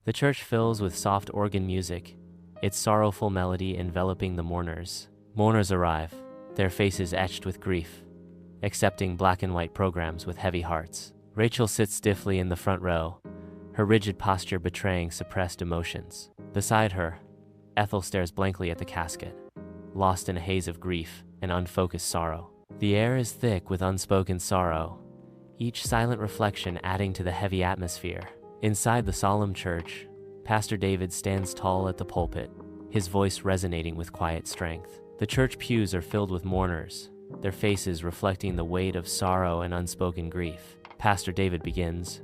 The church fills with soft organ music, its sorrowful melody enveloping the mourners. Mourners arrive, their faces etched with grief, accepting black and white programs with heavy hearts. Rachel sits stiffly in the front row, her rigid posture betraying suppressed emotions. Beside her, Ethel stares blankly at the casket, lost in a haze of grief and unfocused sorrow. The air is thick with unspoken sorrow, each silent reflection adding to the heavy atmosphere. Inside the solemn church, Pastor David stands tall at the pulpit, his voice resonating with quiet strength. The church pews are filled with mourners, their faces reflecting the weight of sorrow and unspoken grief. Pastor David begins,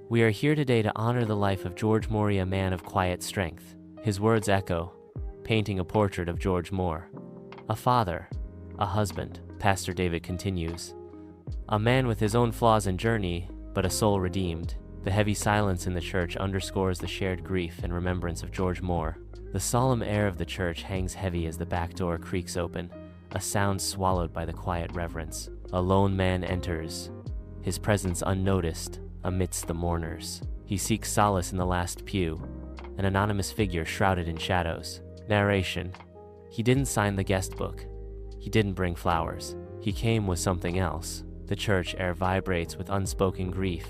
"We are here today to honor the life of George Moore, a man of quiet strength." His words echo, painting a portrait of George Moore. A father, a husband. Pastor David continues, "A man with his own flaws and journey, but a soul redeemed." The heavy silence in the church underscores the shared grief and remembrance of George Moore. The solemn air of the church hangs heavy as the back door creaks open, a sound swallowed by the quiet reverence. A lone man enters, his presence unnoticed amidst the mourners. He seeks solace in the last pew, an anonymous figure shrouded in shadows. Narration: he didn't sign the guest book. He didn't bring flowers. He came with something else. The church air vibrates with unspoken grief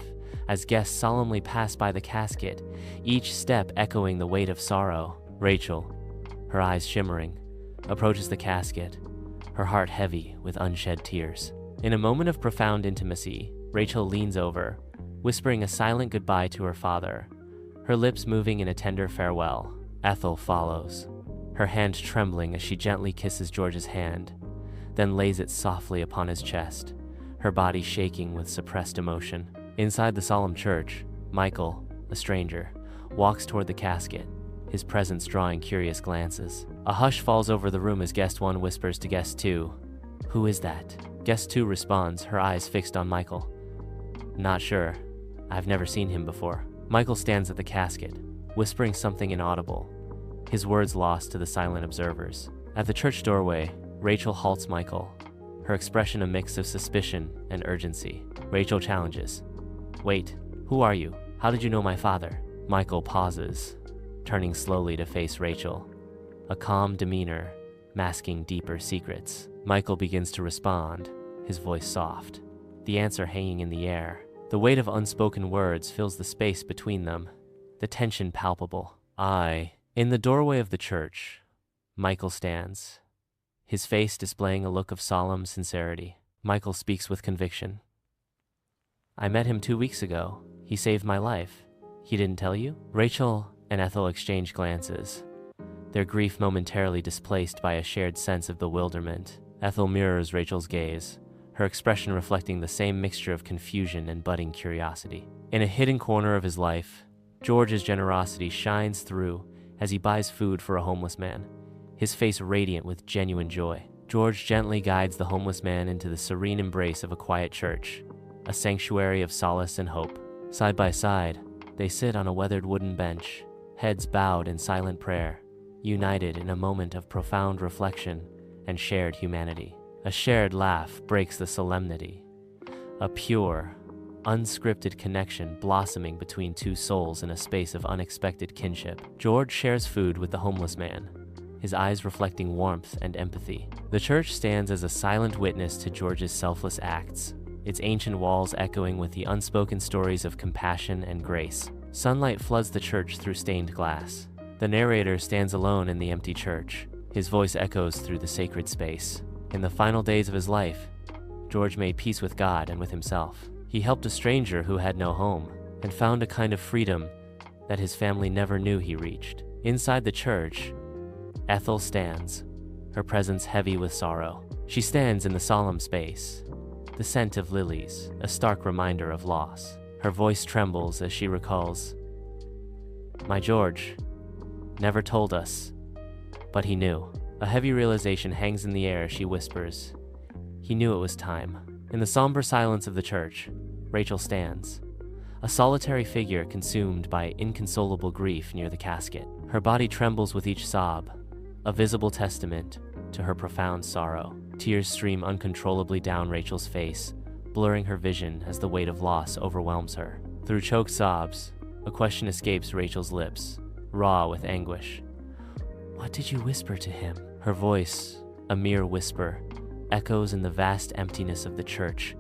as guests solemnly pass by the casket, each step echoing the weight of sorrow. Rachel, her eyes shimmering, approaches the casket, her heart heavy with unshed tears. In a moment of profound intimacy, Rachel leans over, whispering a silent goodbye to her father, her lips moving in a tender farewell. Ethel follows, her hand trembling as she gently kisses George's hand, then lays it softly upon his chest, her body shaking with suppressed emotion. Inside the solemn church, Michael, a stranger, walks toward the casket, his presence drawing curious glances. A hush falls over the room as guest 1 whispers to guest 2, "Who is that?" Guest 2 responds, her eyes fixed on Michael. "Not sure. I've never seen him before." Michael stands at the casket, whispering something inaudible, his words lost to the silent observers. At the church doorway, Rachel halts Michael, her expression a mix of suspicion and urgency. Rachel challenges, "Wait, who are you? How did you know my father?" Michael pauses, turning slowly to face Rachel, a calm demeanor masking deeper secrets. Michael begins to respond, his voice soft, the answer hanging in the air. The weight of unspoken words fills the space between them, the tension palpable. In the doorway of the church, Michael stands, his face displaying a look of solemn sincerity. Michael speaks with conviction. "I met him 2 weeks ago. He saved my life. He didn't tell you?" Rachel and Ethel exchange glances, their grief momentarily displaced by a shared sense of bewilderment. Ethel mirrors Rachel's gaze, her expression reflecting the same mixture of confusion and budding curiosity. In a hidden corner of his life, George's generosity shines through as he buys food for a homeless man, his face radiant with genuine joy. George gently guides the homeless man into the serene embrace of a quiet church, a sanctuary of solace and hope. Side by side, they sit on a weathered wooden bench, heads bowed in silent prayer, united in a moment of profound reflection and shared humanity. A shared laugh breaks the solemnity, a pure, unscripted connection blossoming between two souls in a space of unexpected kinship. George shares food with the homeless man, his eyes reflecting warmth and empathy. The church stands as a silent witness to George's selfless acts, its ancient walls echoing with the unspoken stories of compassion and grace. Sunlight floods the church through stained glass. The narrator stands alone in the empty church, his voice echoes through the sacred space. In the final days of his life, George made peace with God and with himself. He helped a stranger who had no home, and found a kind of freedom that his family never knew he reached. Inside the church, Ethel stands, her presence heavy with sorrow. She stands in the solemn space, the scent of lilies, a stark reminder of loss. Her voice trembles as she recalls, "My George never told us, but he knew." A heavy realization hangs in the air as she whispers, "He knew it was time." In the somber silence of the church, Rachel stands, a solitary figure consumed by inconsolable grief near the casket. Her body trembles with each sob, a visible testament to her profound sorrow. Tears stream uncontrollably down Rachel's face, blurring her vision as the weight of loss overwhelms her. Through choked sobs, A question escapes Rachel's lips, raw with anguish. What did you whisper to him? Her voice, a mere whisper, echoes in the vast emptiness of the church,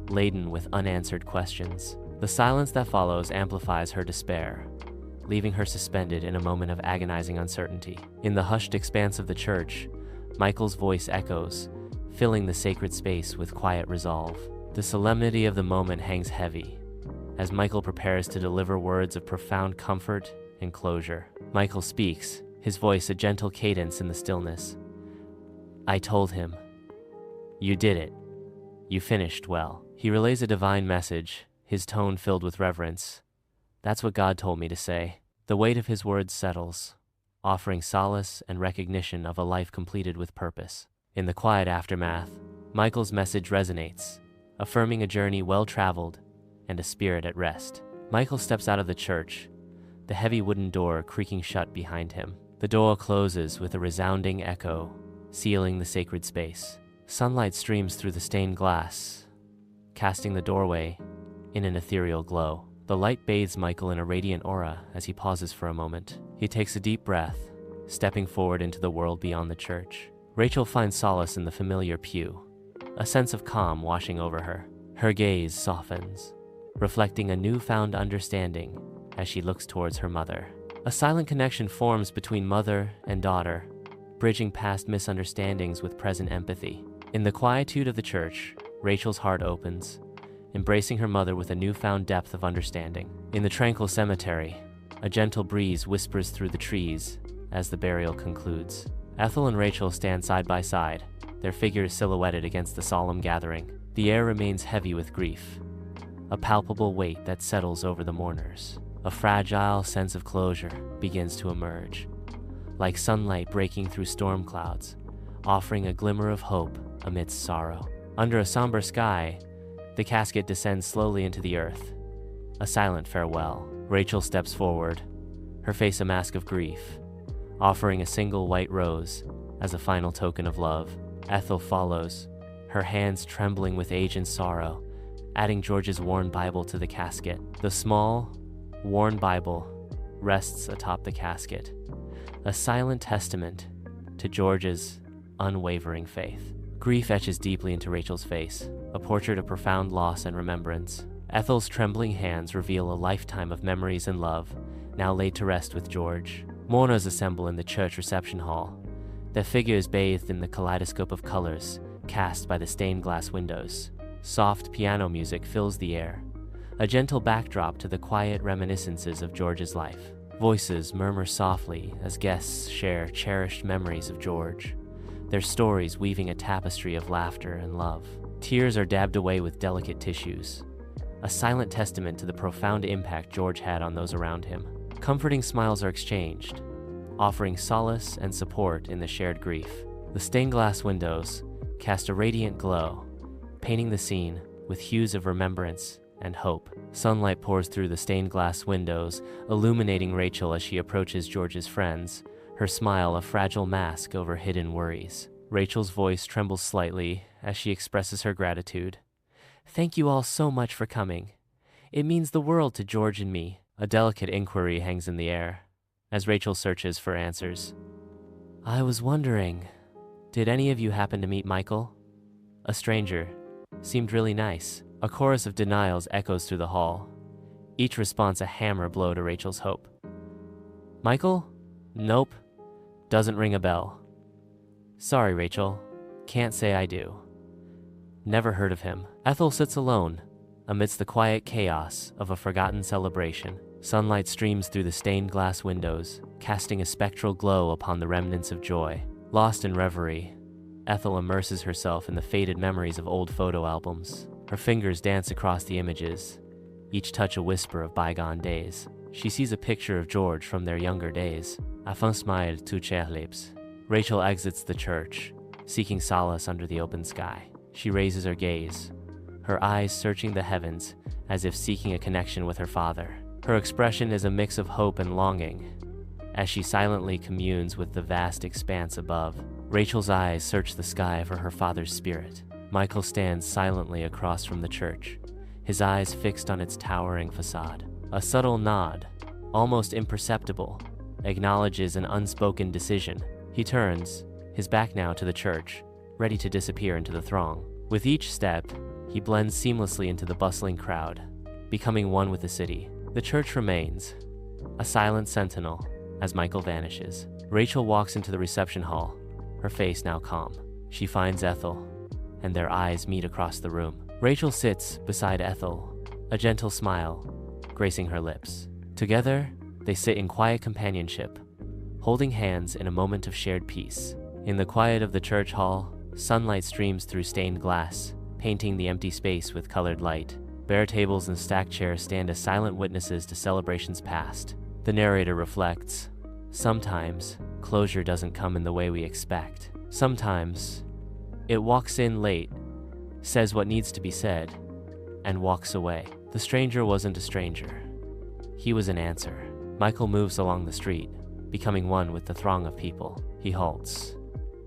laden with unanswered questions. The silence that follows amplifies her despair, leaving her suspended in a moment of agonizing uncertainty. In the hushed expanse of the church, Michael's voice echoes, filling the sacred space with quiet resolve. The solemnity of the moment hangs heavy, as Michael prepares to deliver words of profound comfort and closure. Michael speaks, his voice a gentle cadence in the stillness. I told him. You did it. You finished well. He relays a divine message, his tone filled with reverence. That's what God told me to say. The weight of his words settles, offering solace and recognition of a life completed with purpose. In the quiet aftermath, Michael's message resonates, affirming a journey well-traveled and a spirit at rest. Michael steps out of the church, the heavy wooden door creaking shut behind him. The door closes with a resounding echo, sealing the sacred space. Sunlight streams through the stained glass, casting the doorway in an ethereal glow. The light bathes Michael in a radiant aura as he pauses for a moment. He takes a deep breath, stepping forward into the world beyond the church. Rachel finds solace in the familiar pew, a sense of calm washing over her. Her gaze softens, reflecting a newfound understanding as she looks towards her mother. A silent connection forms between mother and daughter, bridging past misunderstandings with present empathy. In the quietude of the church, Rachel's heart opens, embracing her mother with a newfound depth of understanding. In the tranquil cemetery, a gentle breeze whispers through the trees as the burial concludes. Ethel and Rachel stand side by side, their figures silhouetted against the solemn gathering. The air remains heavy with grief, a palpable weight that settles over the mourners. A fragile sense of closure begins to emerge, like sunlight breaking through storm clouds, offering a glimmer of hope amidst sorrow. Under a somber sky, the casket descends slowly into the earth, a silent farewell. Rachel steps forward, her face a mask of grief, offering a single white rose as a final token of love. Ethel follows, her hands trembling with age and sorrow, adding George's worn Bible to the casket. The small, worn Bible rests atop the casket, a silent testament to George's unwavering faith. Grief etches deeply into Rachel's face, a portrait of profound loss and remembrance. Ethel's trembling hands reveal a lifetime of memories and love, now laid to rest with George. Mourners assemble in the church reception hall, their figures bathed in the kaleidoscope of colors cast by the stained glass windows. Soft piano music fills the air, a gentle backdrop to the quiet reminiscences of George's life. Voices murmur softly as guests share cherished memories of George, their stories weaving a tapestry of laughter and love. Tears are dabbed away with delicate tissues, a silent testament to the profound impact George had on those around him. Comforting smiles are exchanged, offering solace and support in the shared grief. The stained glass windows cast a radiant glow, painting the scene with hues of remembrance and hope. Sunlight pours through the stained glass windows, illuminating Rachel as she approaches George's friends, her smile a fragile mask over hidden worries. Rachel's voice trembles slightly as she expresses her gratitude. Thank you all so much for coming. It means the world to George and me. A delicate inquiry hangs in the air as Rachel searches for answers. I was wondering, did any of you happen to meet Michael? A stranger. Seemed really nice. A chorus of denials echoes through the hall, each response a hammer blow to Rachel's hope. Michael? Nope. Doesn't ring a bell. Sorry, Rachel. Can't say I do. Never heard of him. Ethel sits alone, amidst the quiet chaos of a forgotten celebration. Sunlight streams through the stained glass windows, casting a spectral glow upon the remnants of joy. Lost in reverie, Ethel immerses herself in the faded memories of old photo albums. Her fingers dance across the images, each touch a whisper of bygone days. She sees a picture of George from their younger days. Afin smile tout cher lips. Rachel exits the church, seeking solace under the open sky. She raises her gaze, her eyes searching the heavens as if seeking a connection with her father. Her expression is a mix of hope and longing as she silently communes with the vast expanse above. Rachel's eyes search the sky for her father's spirit. Michael stands silently across from the church, his eyes fixed on its towering facade. A subtle nod almost imperceptible, acknowledges an unspoken decision. He turns, his back now to the church, ready to disappear into the throng. With each step, he blends seamlessly into the bustling crowd, becoming one with the city. The church remains, a silent sentinel, as Michael vanishes. Rachel walks into the reception hall, her face now calm. She finds Ethel, and their eyes meet across the room. Rachel sits beside Ethel, a gentle smile gracing her lips. Together, they sit in quiet companionship, holding hands in a moment of shared peace. In the quiet of the church hall, sunlight streams through stained glass, painting the empty space with colored light. Bare tables and stacked chairs stand as silent witnesses to celebrations past. The narrator reflects, sometimes, closure doesn't come in the way we expect. Sometimes, it walks in late, says what needs to be said, and walks away. The stranger wasn't a stranger. He was an answer. Michael moves along the street, becoming one with the throng of people. He halts.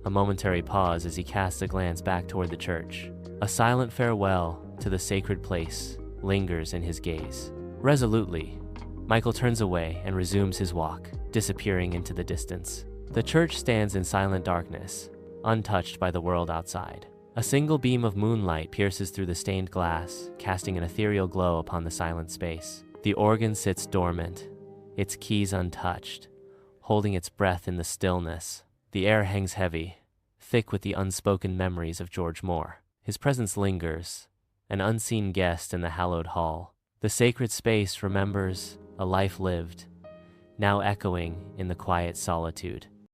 A momentary pause as he casts a glance back toward the church. A silent farewell to the sacred place lingers in his gaze. Resolutely, Michael turns away and resumes his walk, disappearing into the distance. The church stands in silent darkness, untouched by the world outside. A single beam of moonlight pierces through the stained glass, casting an ethereal glow upon the silent space. The organ sits dormant, its keys untouched, holding its breath in the stillness. The air hangs heavy, thick with the unspoken memories of George Moore. His presence lingers, an unseen guest in the hallowed hall. The sacred space remembers a life lived, now echoing in the quiet solitude.